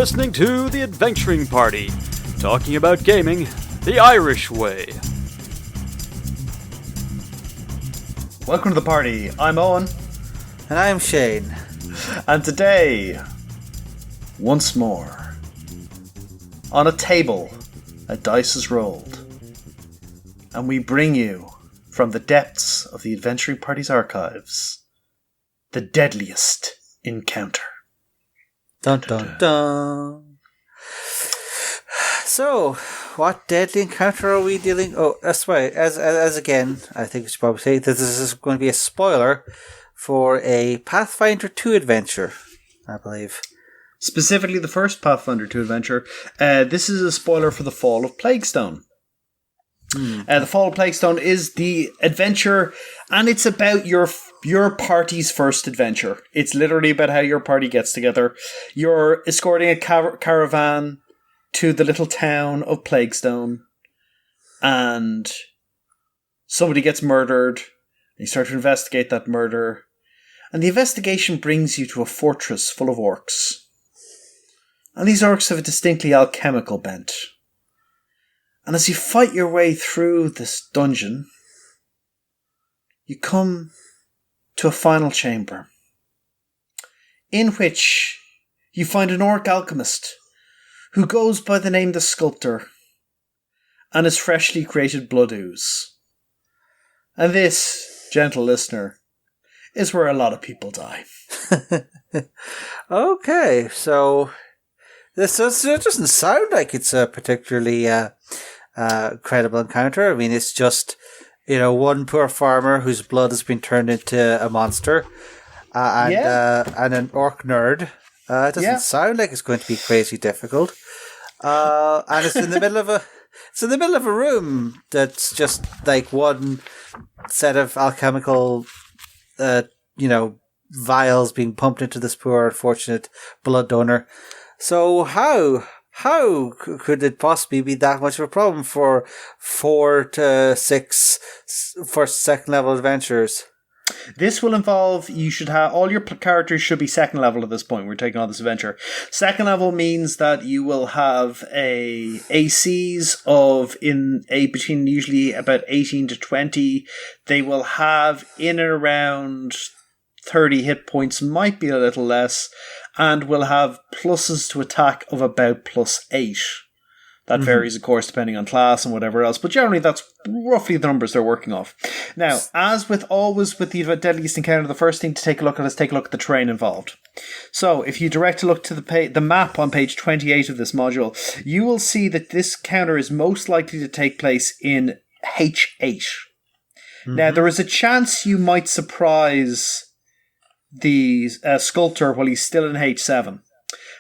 listening to The Adventuring Party, talking about gaming the Irish way. Welcome to the party. I'm Owen. And I'm Shane. And today, once more, on a table, a dice is rolled. And we bring you, from the depths of the Adventuring Party's archives, the Deadliest encounter. Dun dun dun. So, what deadly encounter are we dealing? Oh, that's right. As again, I think we should probably say that this is going to be a spoiler for a Pathfinder 2 adventure, I believe. Specifically, the first Pathfinder 2 adventure. This is a spoiler for the Fall of Plaguestone. The Fall of Plaguestone is the adventure, and it's about your party's first adventure. It's literally about how your party gets together. You're escorting a caravan to the little town of Plaguestone, and somebody gets murdered. You start to investigate that murder, and the investigation brings you to a fortress full of orcs. And these orcs have a distinctly alchemical bent. And as you fight your way through this dungeon, you come to a final chamber, in which you find an orc alchemist who goes by the name the Sculptor and his freshly created blood ooze. And this, gentle listener, is where a lot of people die. Okay, so this doesn't sound like it's a particularly credible encounter. I mean, it's just, one poor farmer whose blood has been turned into a monster, and an orc nerd. It doesn't sound like it's going to be crazy difficult. And it's in the middle of a room that's just like one set of alchemical, vials being pumped into this poor unfortunate blood donor. So how could it possibly be that much of a problem for 4 to 6 first, second level adventurers? This will involve, you should have, all your characters should be second level at this point. We're taking on this adventure. Second level means that you will have ACs between usually about 18 to 20. They will have in and around 30 hit points, might be a little less, and will have pluses to attack of about +8. That varies, of course, depending on class and whatever else, but generally that's roughly the numbers they're working off. Now, as with the Deadliest encounter, the first thing to take a look at is take a look at the terrain involved. So, if you direct a look to the map on page 28 of this module, you will see that this encounter is most likely to take place in H8. Now, there is a chance you might surprise the Sculptor while he's still in H7.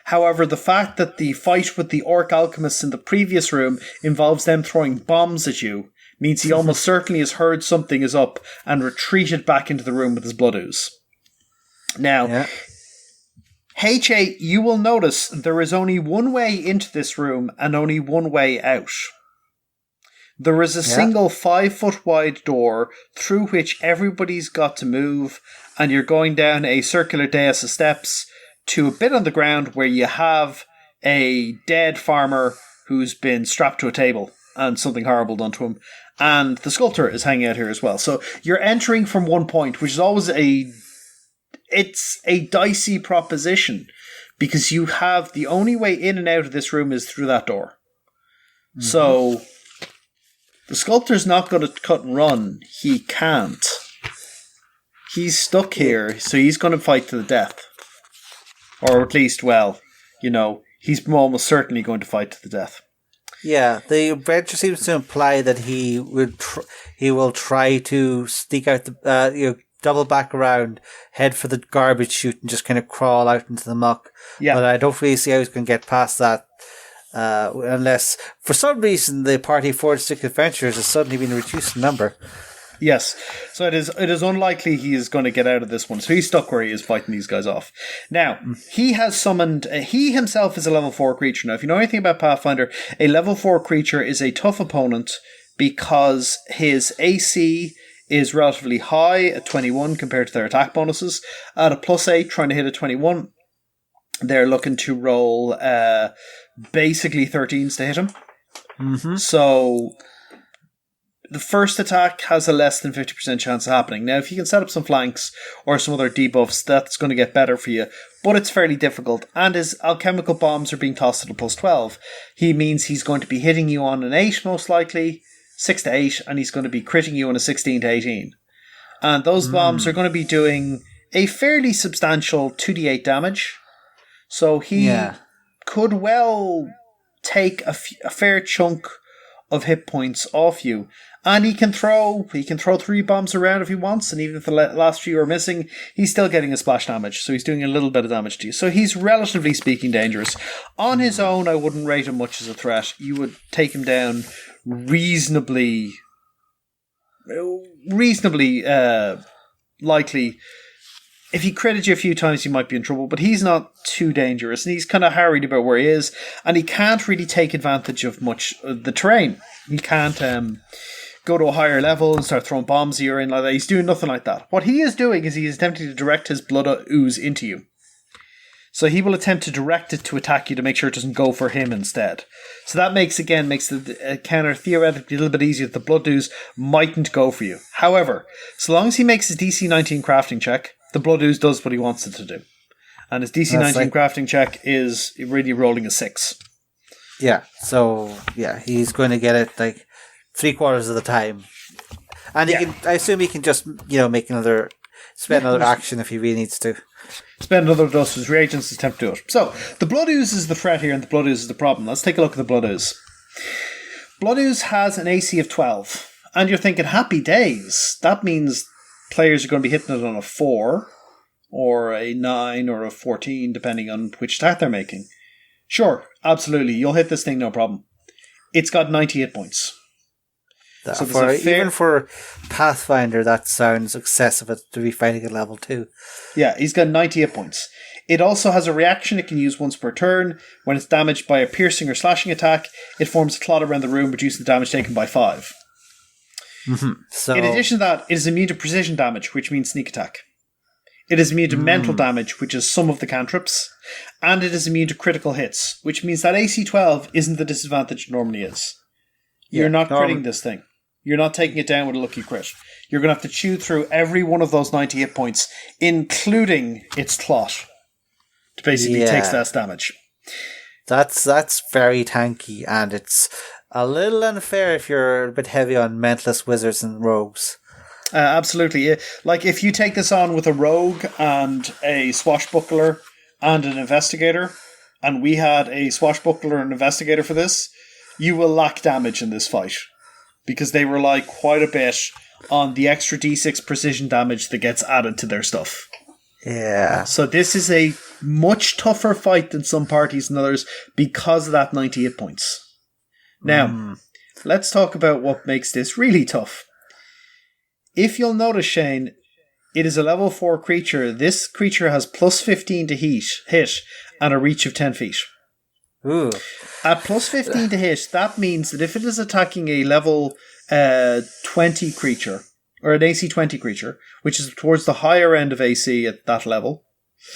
However, the fact that the fight with the orc alchemists in the previous room involves them throwing bombs at you means he almost certainly has heard something is up and retreated back into the room with his blood ooze. Now, H8, you will notice there is only one way into this room and only one way out. There is a single 5-foot wide door through which everybody's got to move, and you're going down a circular dais of steps to a bit on the ground where you have a dead farmer who's been strapped to a table and something horrible done to him. And the Sculptor is hanging out here as well. So you're entering from one point, which is always it's a dicey proposition, because you have the only way in and out of this room is through that door. So the Sculptor's not going to cut and run. He can't. He's stuck here, so he's going to fight to the death. Or at least, he's almost certainly going to fight to the death. Yeah, the adventure seems to imply that he will try to sneak out double back around, head for the garbage chute, and just kind of crawl out into the muck. Yeah. But I don't really see how he's going to get past that, unless for some reason the party 4 to 6 adventurers has suddenly been reduced in number. Yes, so it is unlikely he is going to get out of this one. So he's stuck where he is fighting these guys off. Now, he has summoned... he himself is a level 4 creature. Now, if you know anything about Pathfinder, a level 4 creature is a tough opponent because his AC is relatively high at 21 compared to their attack bonuses. At a +8, trying to hit a 21. they're looking to roll basically 13s to hit him. Mm-hmm. So the first attack has a less than 50% chance of happening. Now, if you can set up some flanks or some other debuffs, that's going to get better for you. But it's fairly difficult. And his alchemical bombs are being tossed at a plus 12. He means he's going to be hitting you on an 8, most likely, 6 to 8, and he's going to be critting you on a 16 to 18. And those bombs are going to be doing a fairly substantial 2d8 damage. So he could well take a fair chunk of hit points off you. And he can throw 3 bombs around if he wants, and even if the last few are missing, he's still getting a splash damage, so he's doing a little bit of damage to you. So he's relatively speaking dangerous. On his own, I wouldn't rate him much as a threat. You would take him down reasonably likely. If he critted you a few times, you might be in trouble, but he's not too dangerous, and he's kind of harried about where he is, and he can't really take advantage of much of the terrain. He can't go to a higher level and start throwing bombs at you or anything like that. He's doing nothing like that. What he is doing is he is attempting to direct his blood ooze into you. So he will attempt to direct it to attack you to make sure it doesn't go for him instead. So that makes the counter theoretically a little bit easier. The blood ooze mightn't go for you. However, so long as he makes his DC 19 crafting check, the blood ooze does what he wants it to do. And his DC 19 crafting check is really rolling a 6. Yeah, so he's going to get it like 3/4 of the time. And I assume he can just, spend another action if he really needs to. Spend another dose of his reagents to attempt to do it. So, the blood ooze is the threat here, and the blood ooze is the problem. Let's take a look at the blood ooze. Blood ooze has an AC of 12. And you're thinking, happy days. That means players are going to be hitting it on a 4, or a 9, or a 14, depending on which attack they're making. Sure, absolutely. You'll hit this thing, no problem. It's got 90 hit points. So even for Pathfinder, that sounds excessive to be fighting at level 2. Yeah, he's got 90 hit points. It also has a reaction it can use once per turn. When it's damaged by a piercing or slashing attack, it forms a clot around the room, reducing the damage taken by 5. Mm-hmm. So, in addition to that, it is immune to precision damage, which means sneak attack. It is immune to mental damage, which is some of the cantrips. And it is immune to critical hits, which means that AC 12 isn't the disadvantage it normally is. You're not critting this thing. You're not taking it down with a lucky crit. You're going to have to chew through every one of those 90 hit points, including its clot, to basically take less damage. That's very tanky, and it's a little unfair if you're a bit heavy on mentalist wizards and rogues. Absolutely. Like, if you take this on with a rogue and a swashbuckler and an investigator, and we had a swashbuckler and an investigator for this, you will lack damage in this fight. Because they rely quite a bit on the extra d6 precision damage that gets added to their stuff. Yeah. So this is a much tougher fight than some parties and others because of that 90 hit points. Now, let's talk about what makes this really tough. If you'll notice, Shane, it is a level 4 creature. This creature has plus 15 to hit and a reach of 10 feet. Ooh. At plus 15 to hit, that means that if it is attacking a level 20 creature, or an AC 20 creature, which is towards the higher end of AC at that level,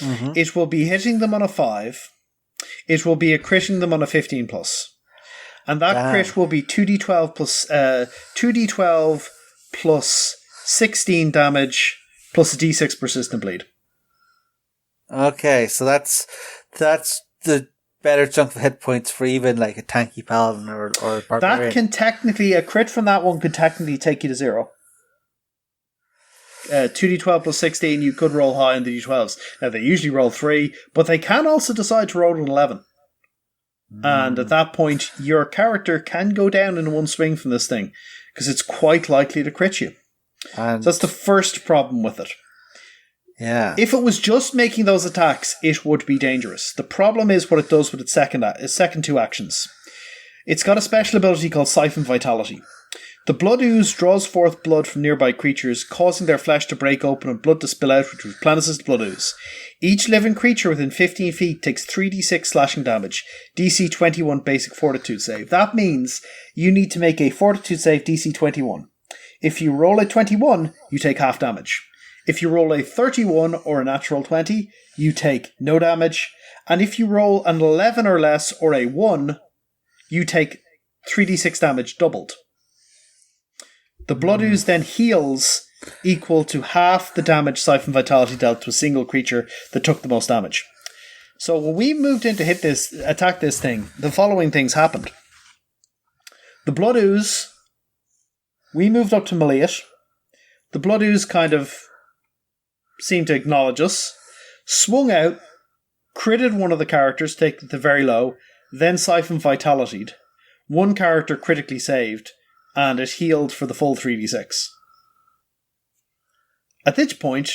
it will be hitting them on a 5. It will be critting them on a 15 plus. And that crit will be 2d12 plus 16 damage plus a d6 persistent bleed. Okay, so that's the better chunk of hit points for even like a tanky paladin or barbarian. That can technically, a crit from that one could technically take you to 0. 2d12 plus 16, you could roll high on the d12s. Now, they usually roll 3, but they can also decide to roll an 11. And at that point, your character can go down in one swing from this thing, because it's quite likely to crit you. And so that's the first problem with it. Yeah. If it was just making those attacks, it would be dangerous. The problem is what it does with its second 2 actions. It's got a special ability called Siphon Vitality. The blood ooze draws forth blood from nearby creatures, causing their flesh to break open and blood to spill out, which replenishes the blood ooze. Each living creature within 15 feet takes 3d6 slashing damage, DC 21 basic fortitude save. That means you need to make a fortitude save DC 21. If you roll a 21, you take half damage. If you roll a 31 or a natural 20, you take no damage. And if you roll an 11 or less or a 1, you take 3d6 damage doubled. The blood ooze then heals equal to half the damage Siphon Vitality dealt to a single creature that took the most damage. So when we moved in to attack this thing, the following things happened. The blood ooze, we moved up to melee it. The blood ooze kind of seemed to acknowledge us, swung out, critted one of the characters, taking it to very low, then Siphon Vitality'd. One character critically saved, and it healed for the full 3d6. At this point,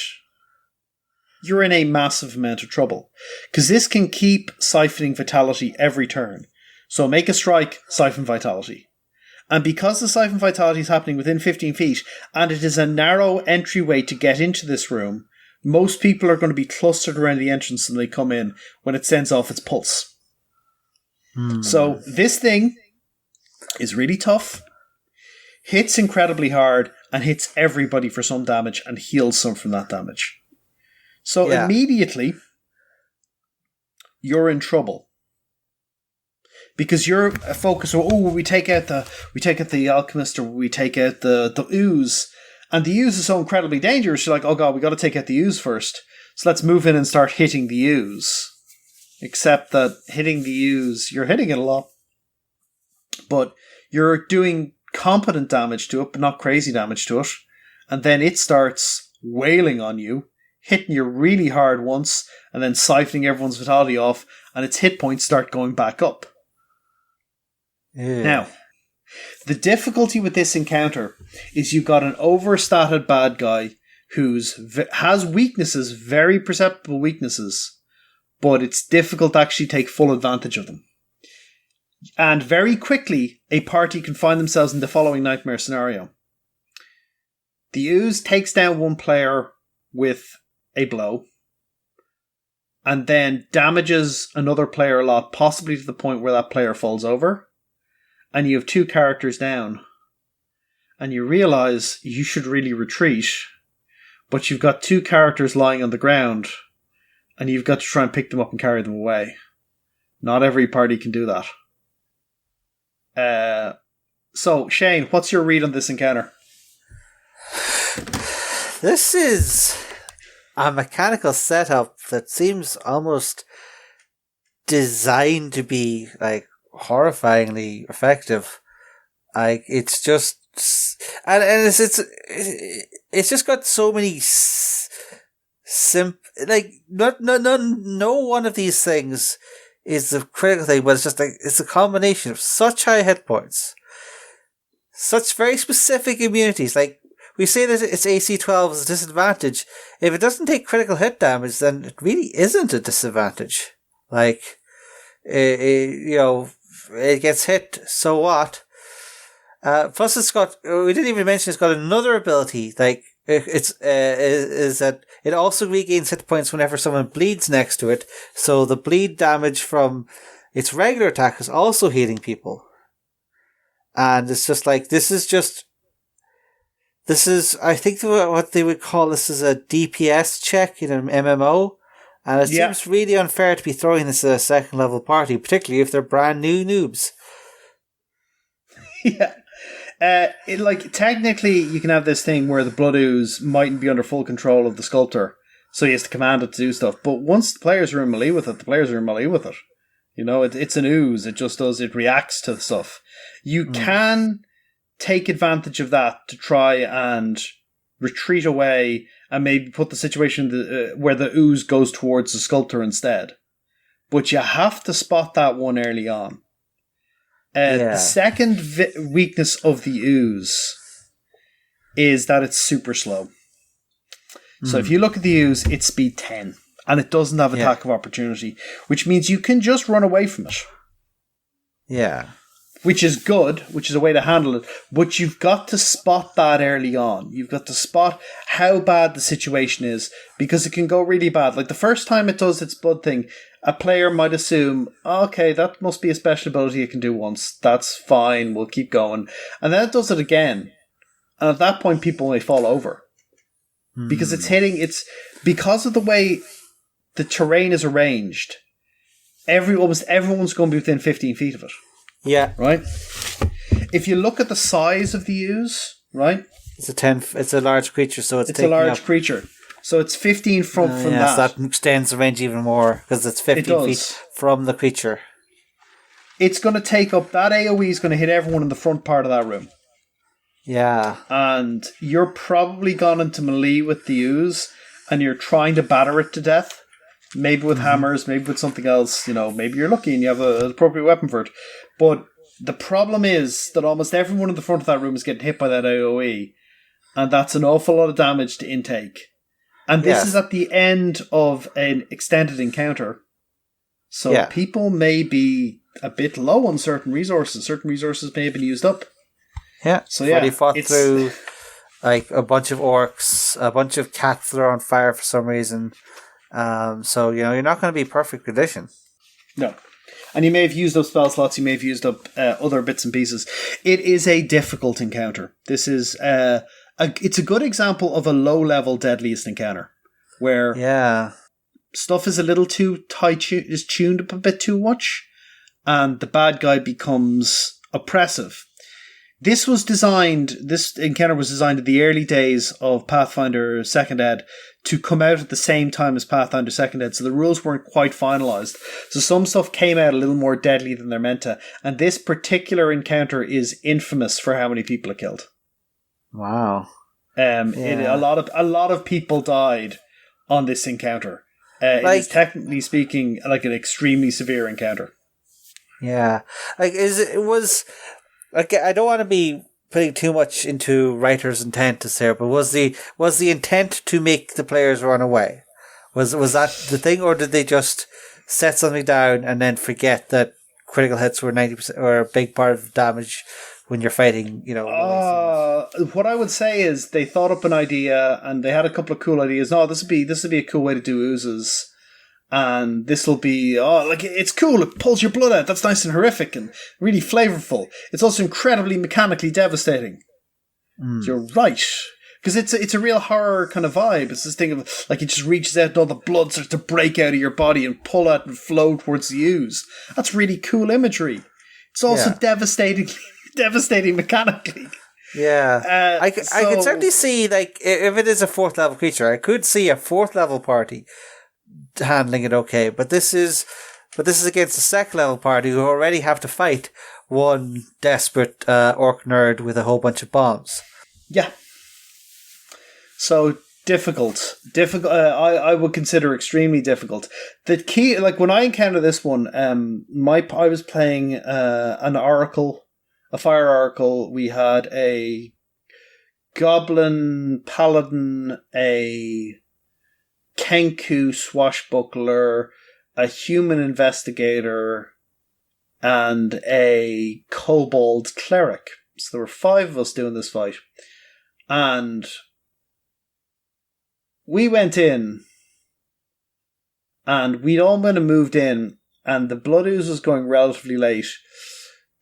you're in a massive amount of trouble, because this can keep siphoning Vitality every turn. So make a strike, Siphon Vitality. And because the Siphon Vitality is happening within 15 feet, and it is a narrow entryway to get into this room, most people are going to be clustered around the entrance when they come in when it sends off its pulse. So this thing is really tough, hits incredibly hard, and hits everybody for some damage and heals some from that damage. So immediately, you're in trouble. Because you're focused on, will we take out the alchemist, or will we take out the ooze? And the ooze is so incredibly dangerous, you're like, oh god, we got to take out the ooze first. So let's move in and start hitting the ooze. Except that hitting the ooze, you're hitting it a lot. But you're doing competent damage to it, but not crazy damage to it. And then it starts wailing on you, hitting you really hard once, and then siphoning everyone's vitality off, and its hit points start going back up. Now, the difficulty with this encounter is you've got an overstated bad guy who has weaknesses, very perceptible weaknesses, but it's difficult to actually take full advantage of them. And very quickly, a party can find themselves in the following nightmare scenario. The ooze takes down one player with a blow, and then damages another player a lot, possibly to the point where that player falls over. And you have two characters down, and you realise you should really retreat, but you've got two characters lying on the ground, and you've got to try and pick them up and carry them away. Not every party can do that. So, Shane, what's your read on this encounter? This is a mechanical setup that seems almost designed to be like horrifyingly effective. Like it's just, and it's just got so many no one of these things is the critical thing, but it's just like it's a combination of such high hit points, such very specific immunities. Like we say that it's AC 12 is a disadvantage. If it doesn't take critical hit damage, then it really isn't a disadvantage. Like it gets hit, so what? Plus it's got, we didn't even mention it's got another ability, like, is that it also regains hit points whenever someone bleeds next to it, so the bleed damage from its regular attack is also healing people. And it's just like, this is, I think what they would call this is a DPS check in an MMO. And it seems really unfair to be throwing this at a second level party, particularly if they're brand new noobs. Technically, you can have this thing where the blood ooze mightn't be under full control of the sculptor, so he has to command it to do stuff. But once the players are in melee with it, the players are in melee with it. You know, it's an ooze. It reacts to stuff. You can take advantage of that to try and retreat away and maybe put the situation where the ooze goes towards the sculptor instead. But you have to spot that one early on. The second weakness of the ooze is that it's super slow. So if you look at the ooze, it's speed 10. And it doesn't have attack of opportunity, which means you can just run away from it. Yeah. Which is good, which is a way to handle it. But you've got to spot that early on. You've got to spot how bad the situation is, because it can go really bad. Like the first time it does its blood thing, a player might assume, okay, that must be a special ability it can do once. That's fine, we'll keep going. And then it does it again. And at that point, people may fall over. because because of the way the terrain is arranged. Almost everyone's going to be within 15 feet of it. Yeah. Right? If you look at the size of the ooze, right? It's a large creature, so it's a large creature. So it's 15 from that. So that extends the range even more, because it's 15 feet from the creature. It's going to take up... That AoE is going to hit everyone in the front part of that room. Yeah. And you're probably gone into melee with the ooze, and you're trying to batter it to death. Maybe with hammers, maybe with something else. Maybe you're lucky and you have an appropriate weapon for it. But the problem is that almost everyone in the front of that room is getting hit by that AoE. And that's an awful lot of damage to intake. And this is at the end of an extended encounter. So people may be a bit low on certain resources. Certain resources may have been used up. Yeah. So he fought through like a bunch of orcs, a bunch of cats that are on fire for some reason. So, you're not going to be perfect condition. No. And you may have used up spell slots, you may have used up other bits and pieces. It is a difficult encounter. This is it's a good example of a low-level Deadliest encounter, where stuff is a little too is tuned up a bit too much, and the bad guy becomes oppressive. This encounter was designed in the early days of Pathfinder 2nd Ed to come out at the same time as Pathfinder 2nd Ed, so the rules weren't quite finalised. So some stuff came out a little more deadly than they're meant to, and this particular encounter is infamous for how many people it killed. Wow. A lot of people died on this encounter. It is technically speaking like an extremely severe encounter. Yeah. I don't want to be putting too much into writer's intent to say, but was the intent to make the players run away? Was that the thing, or did they just set something down and then forget that critical hits were 90% or a big part of damage when you're fighting? What I would say is they thought up an idea and they had a couple of cool ideas. No, this would be a cool way to do oozes. And this will be, it's cool, it pulls your blood out, that's nice and horrific and really flavourful. It's also incredibly mechanically devastating. You're right. Because it's a real horror kind of vibe. It's this thing of, it just reaches out and all the blood starts to break out of your body and pull out and flow towards the ooze. That's really cool imagery. It's also devastating mechanically. Yeah. I could certainly see, if it is a 4th level creature, I could see a 4th level party handling it okay, but this is against a 2nd level party who already have to fight one desperate orc nerd with a whole bunch of bombs. Yeah. So difficult. I would consider extremely difficult. The key, when I encountered this one, I was playing an oracle, a fire oracle. We had a goblin paladin, a Kenku swashbuckler, a human investigator, and a kobold cleric. So there were 5 of us doing this fight. And we went in, and we'd all been moved in, and the blood ooze was going relatively late.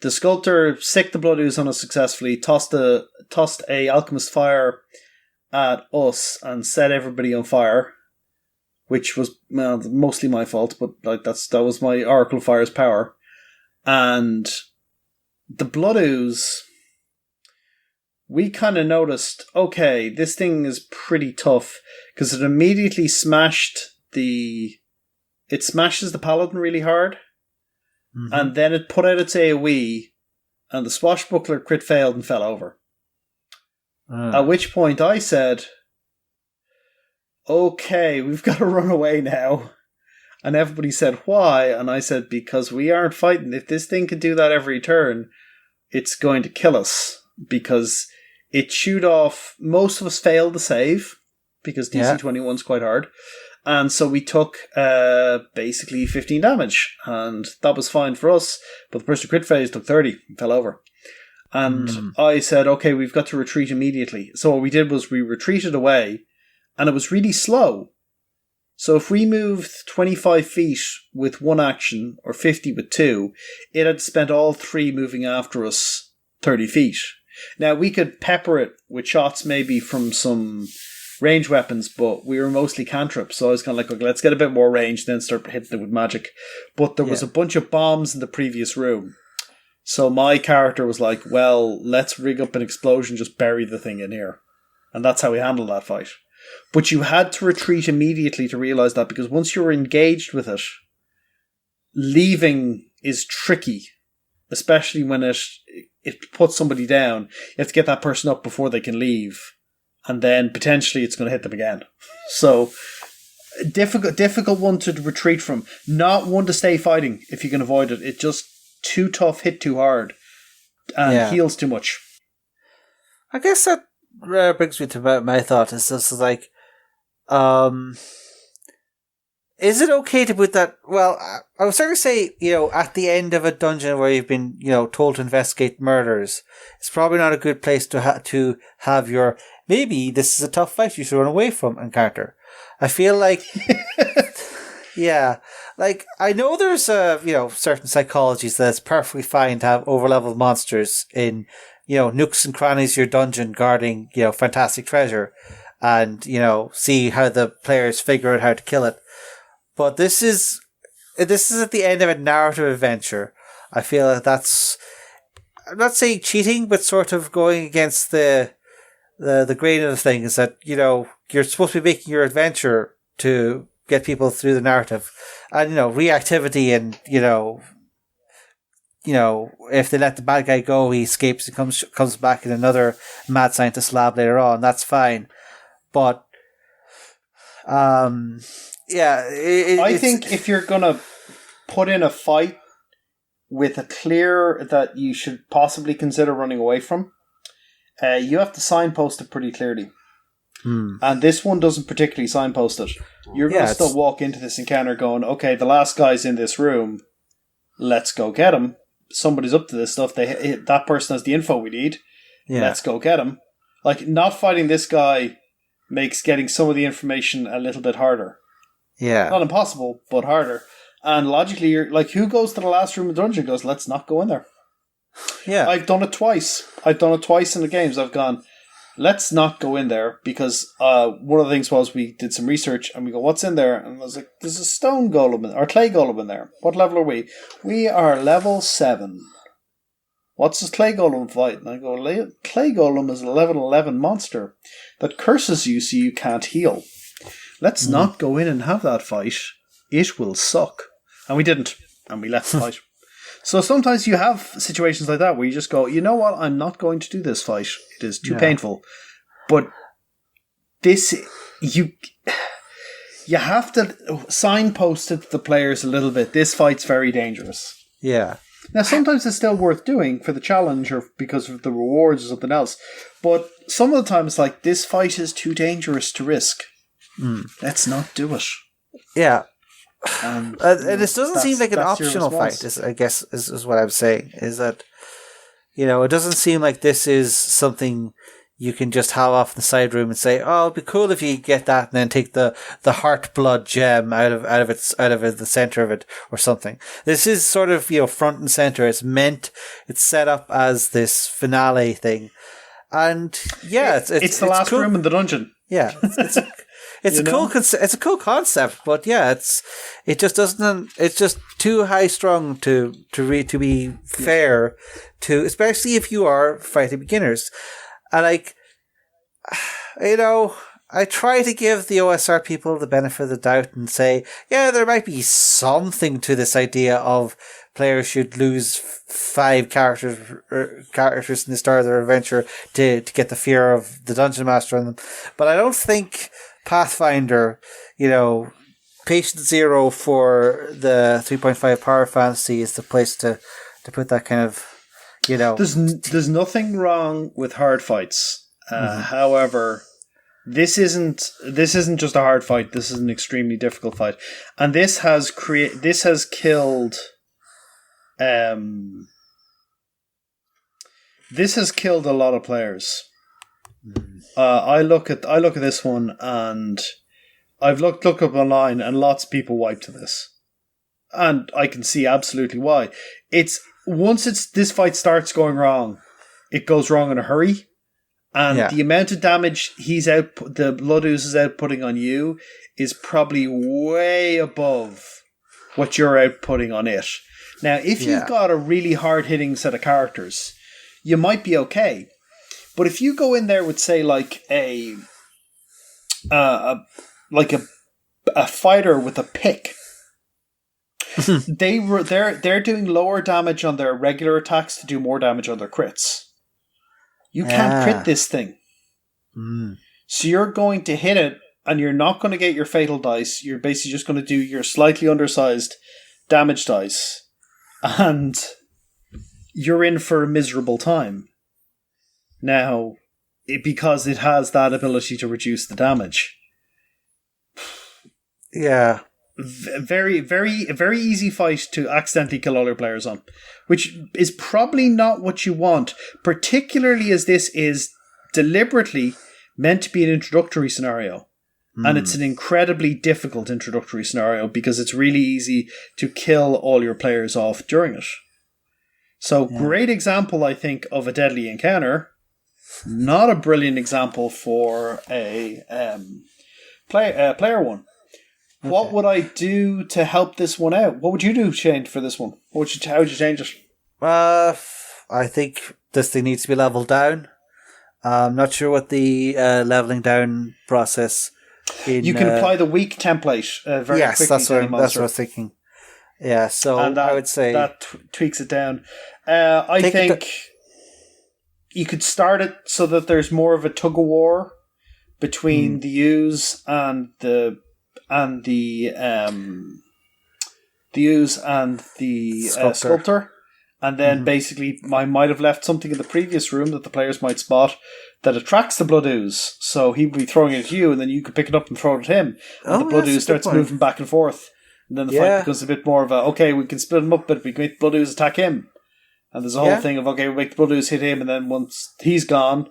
The sculptor sicked the blood ooze on us successfully, tossed a alchemist fire at us, and set everybody on fire. Which was mostly my fault, but that was my Oracle Fire's power. And the blood ooze, we kind of noticed, okay, this thing is pretty tough, because it immediately smashes the paladin really hard, and then it put out its AoE, and the swashbuckler crit failed and fell over. At which point I said, okay, we've got to run away now. And everybody said, why? And I said, because we aren't fighting. If this thing can do that every turn, it's going to kill us. Because it chewed off... Most of us failed the save, because DC 21's quite hard. And so we took basically 15 damage. And that was fine for us. But the person who crit phase took 30 and fell over. And I said, okay, we've got to retreat immediately. So what we did was we retreated away. And it was really slow. So if we moved 25 feet with 1 action, or 50 with 2, it had spent all 3 moving after us 30 feet. Now, we could pepper it with shots maybe from some range weapons, but we were mostly cantrips, so I was kind of like, okay, let's get a bit more range, then start hitting it with magic. But there was a bunch of bombs in the previous room, so my character was like, well, let's rig up an explosion, just bury the thing in here. And that's how we handled that fight. But you had to retreat immediately to realise that, because once you were engaged with it, leaving is tricky, especially when it puts somebody down. You have to get that person up before they can leave, and then potentially it's going to hit them again. So difficult one to retreat from. Not one to stay fighting if you can avoid it. It's just too tough, hit too hard, and heals too much. I guess that brings me to my thought. Is this like, is it okay to put that? Well, I would certainly say, at the end of a dungeon where you've been, told to investigate murders, it's probably not a good place to have your, maybe this is a tough fight you should run away from encounter. I feel like, yeah, like I know there's certain psychologies that it's perfectly fine to have overleveled monsters in, nooks and crannies of your dungeon guarding, fantastic treasure, and, see how the players figure out how to kill it. But this is at the end of a narrative adventure. I feel like that's, I'm not saying cheating, but sort of going against the grain of the thing is that, you're supposed to be making your adventure to get people through the narrative. And, reactivity and, if they let the bad guy go, he escapes and comes back in another mad scientist lab later on. That's fine. But, I think if you're going to put in a fight with a clear that you should possibly consider running away from, you have to signpost it pretty clearly. And this one doesn't particularly signpost it. You're going to still walk into this encounter going, okay, the last guy's in this room. Let's go get him. Somebody's up to this stuff. That person has the info we need. Yeah. Let's go get him. Like, not fighting this guy makes getting some of the information a little bit harder. Yeah. Not impossible, but harder. And logically, you're like, who goes to the last room of the dungeon goes, let's not go in there. Yeah. I've done it twice. in the games. I've gone, let's not go in there, because one of the things was we did some research and we go, what's in there? And I was like, there's a stone golem or clay golem in there. What level are we? We are level 7. What's this clay golem fight? And I go, clay golem is a level 11 monster that curses you so you can't heal. Let's not go in and have that fight. It will suck. And we didn't. And we left the fight. So sometimes you have situations like that where you just go, you know what? I'm not going to do this fight. It is too painful. But this, you have to signpost it to the players a little bit. This fight's very dangerous. Yeah. Now, sometimes it's still worth doing for the challenge or because of the rewards or something else. But some of the time it's like, this fight is too dangerous to risk. Let's not do it. Yeah. And this doesn't seem like an optional fight, I guess, is what I'm saying. Is that, it doesn't seem like this is something you can just have off in the side room and say, oh, it'd be cool if you get that and then take the heart blood gem out of the center of it or something. This is sort of, front and center. It's set up as this finale thing. And it's the last room in the dungeon. Yeah. It's a cool concept, but it's just too high strung to be fair to, especially if you are fighting beginners. And I try to give the OSR people the benefit of the doubt and say, there might be something to this idea of players should lose 5 characters in the start of their adventure to get the fear of the dungeon master on them. But I don't think Pathfinder, patient 0 for the 3.5 power fantasy is the place to put that kind of, There's nothing wrong with hard fights. However, this isn't just a hard fight. This is an extremely difficult fight, and this has killed a lot of players. I look at this one, and I've looked up online, and lots of people wipe to this, and I can see absolutely why. Once this fight starts going wrong, it goes wrong in a hurry, And the amount of damage the blood ooze is outputting on you is probably way above what you're outputting on it. Now, if you've got a really hard-hitting set of characters, you might be okay. But if you go in there with, say, like a fighter with a pick, they're doing lower damage on their regular attacks to do more damage on their crits. You can't crit this thing. So you're going to hit it, and you're not going to get your fatal dice. You're basically just going to do your slightly undersized damage dice. And you're in for a miserable time. Now, because it has that ability to reduce the damage. Yeah. Very, very easy fight to accidentally kill all your players on, which is probably not what you want, particularly as this is deliberately meant to be an introductory scenario. And it's an incredibly difficult introductory scenario because it's really easy to kill all your players off during it. So, great example, I think, of a deadly encounter. Not a brilliant example for a player one. Okay. What would I do to help this one out? What would you do, Shane, for this one? How would you change it? I think this thing needs to be leveled down. I'm not sure what the leveling down process. You can apply the weak template very quickly. That's what I was thinking. Yeah, so I would say that tweaks it down. I think you could start it so that there's more of a tug of war between the ooze and the sculptor. And then basically I might have left something in the previous room that the players might spot that attracts the blood ooze. So he'd be throwing it at you, and then you could pick it up and throw it at him. And the blood ooze starts moving back and forth. And then the fight becomes a bit more of we can split him up, but we can make the blood ooze attack him. And there's a whole thing of, we make the blood ooze hit him, and then once he's gone,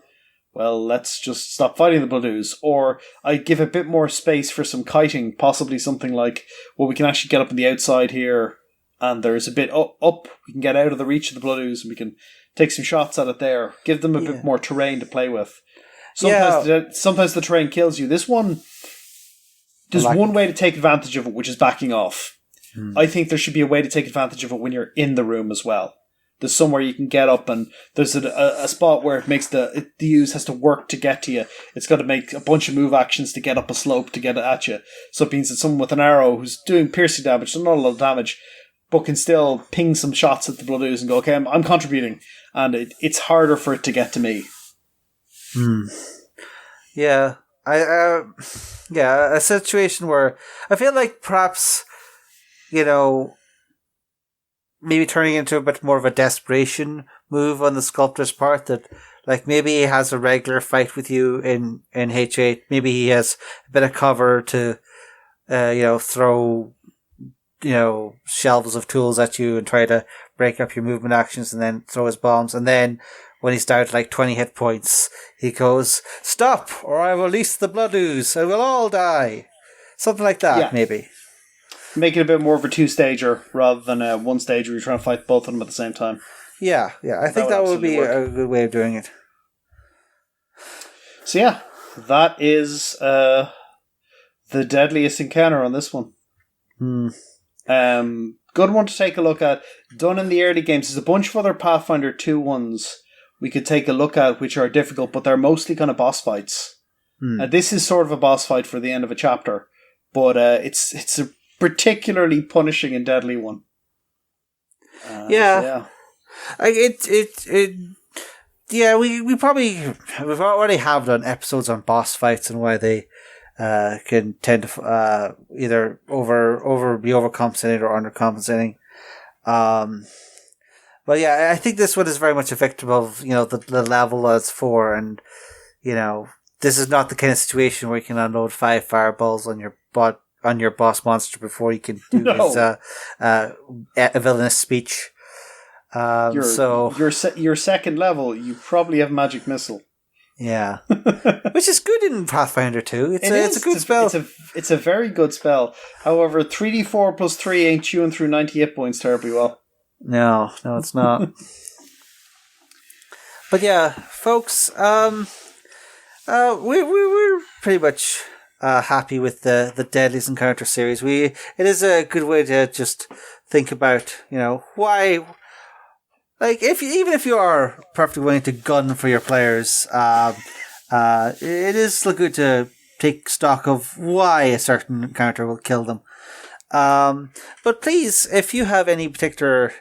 well, let's just stop fighting the blood ooze. Or I give a bit more space for some kiting, possibly something like, we can actually get up on the outside here, and there's a bit up. We can get out of the reach of the blood ooze, and we can take some shots at it there. Give them a bit more terrain to play with. Sometimes the terrain kills you. This one, there's one way to take advantage of it, which is backing off. I think there should be a way to take advantage of it when you're in the room as well. There's somewhere you can get up, and there's a spot where it makes the ooze has to work to get to you. It's got to make a bunch of move actions to get up a slope to get it at you. So it means that someone with an arrow who's doing piercing damage, so not a lot of damage, but can still ping some shots at the blood ooze and go, okay, I'm contributing. And it's harder for it to get to me. Yeah. A situation where I feel like perhaps, maybe turning into a bit more of a desperation move on the sculptor's part, that maybe he has a regular fight with you in H8. Maybe he has a bit of cover to, throw, shelves of tools at you and try to break up your movement actions and then throw his bombs. And then when he's down to 20 hit points, he goes, "Stop, or I will release the blood ooze. I will all die." Something like that, maybe. Make it a bit more of a two-stager rather than a one-stager where you're trying to fight both of them at the same time. Yeah. I think that would be a good way of doing it. So that is the deadliest encounter on this one. Good one to take a look at. Done in the early games. There's a bunch of other Pathfinder 2 ones we could take a look at, which are difficult, but they're mostly kind of boss fights. This is sort of a boss fight for the end of a chapter, but it's a particularly punishing and deadly one. We already have done episodes on boss fights and why they can tend to either be overcompensating or undercompensating. But I think this one is very much a victim of the level as 4, and this is not the kind of situation where you can unload 5 fireballs on your boss monster before you can do his a villainous speech. Your second level, you probably have magic missile. Yeah, which is good in Pathfinder 2. It's a good spell. It's a very good spell. However, 3d4 plus 3 ain't chewing through 90 hit points terribly well. No, it's not. But folks, We're pretty much happy with the Deadliest Encounter series. It is a good way to just think about, why. Like, even if you are perfectly willing to gun for your players, it is good to take stock of why a certain encounter will kill them. But please, if you have any particular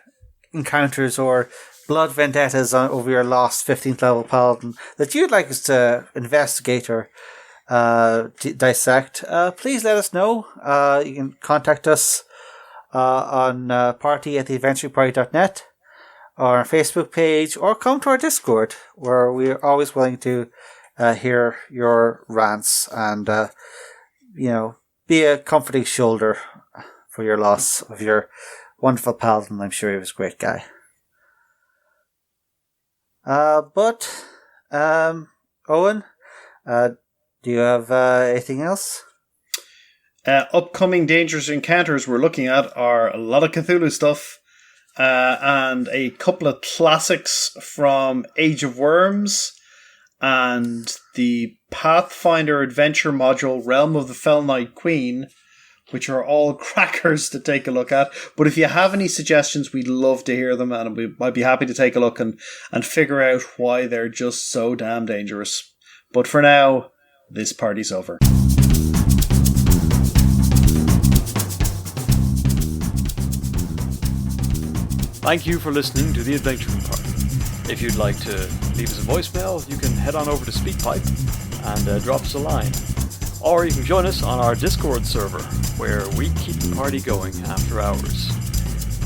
encounters or blood vendettas over your lost 15th level paladin that you'd like us to investigate or dissect, please let us know. You can contact us on party@theadventuringparty.net or our Facebook page, or come to our Discord, where we're always willing to hear your rants and be a comforting shoulder for your loss of your wonderful paladin. I'm sure he was a great guy. But Owen, do you have anything else? Upcoming dangerous encounters we're looking at are a lot of Cthulhu stuff, and a couple of classics from Age of Worms, and the Pathfinder Adventure module Realm of the Fell Knight Queen, which are all crackers to take a look at. But if you have any suggestions, we'd love to hear them, and we might be happy to take a look and figure out why they're just so damn dangerous. But for now, this party's over. Thank you for listening to The Adventuring Party. If you'd like to leave us a voicemail, you can head on over to SpeakPipe and drop us a line. Or you can join us on our Discord server, where we keep the party going after hours.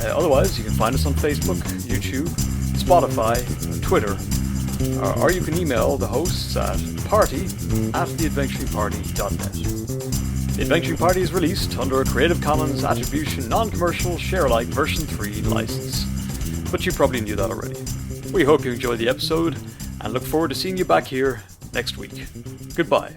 Otherwise, you can find us on Facebook, YouTube, Spotify, Twitter, or you can email the hosts at party@theadventuringparty.net. The Adventuring Party is released under a Creative Commons Attribution Non-Commercial Share-alike version 3 license, but you probably knew that already. We hope you enjoyed the episode and look forward to seeing you back here next week. Goodbye.